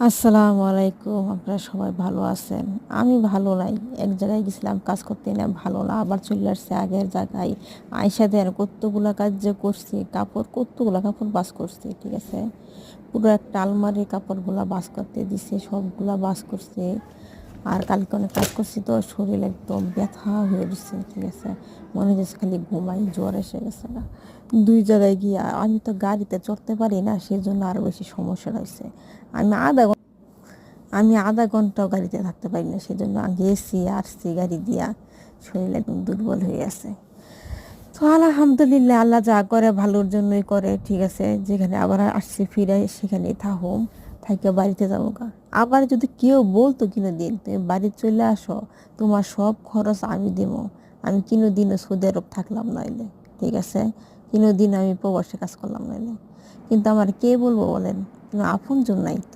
আসসালামু আলাইকুম, আপনারা সবাই ভালো আছেন? আমি ভালো নাই। এক জায়গায় গেছিলাম কাজ করতে, না ভালো না, আবার চলে আসছে আগের জায়গায়। আইসা দেন কতগুলা কাজ যে করছি, কতগুলা কাপড় বাস করছি, ঠিক আছে। পুরো একটা আলমারির কাপড়গুলা বাস করতে দিছে, সবগুলা বাস করছে। আর কালকে অনেক কাজ করছি তো শরীর একদম ব্যথা হয়ে গেছে, ঠিক আছে। মনে হচ্ছে খালি ঘুমাই, জ্বর এসে গেছে না। দুই জায়গায় গিয়ে আমি তো গাড়িতে চড়তে পারি না, সেজন্য আরও বেশি সমস্যা হয়েছে। আমি আধা আমি আধা ঘন্টাও গাড়িতে থাকতে পারি না, সেজন্য গেছি আসছি গাড়ি দিয়া, শরীর একদম দুর্বল হয়ে আছে। তো আলহামদুলিল্লাহ, আল্লাহ যা করে ভালোর জন্যই করে, ঠিক আছে। যেখানে আবার আসছি ফিরে সেখানেই থাকুম, থাইকে বাড়িতে যাবো গা। আবার যদি কেউ বলতো কিনো দিন তুমি বাড়ি চলে আসো, তোমার সব খরচ আমি দেবো, আমি কিনো দিনও সৌদি আরব থাকলাম নইলে, ঠিক আছে। কিনো দিন আমি প্রবাসে কাজ করলাম নইলে, কিন্তু আমার কে বলবো বলেন, কোনো আপন জন নাই তো।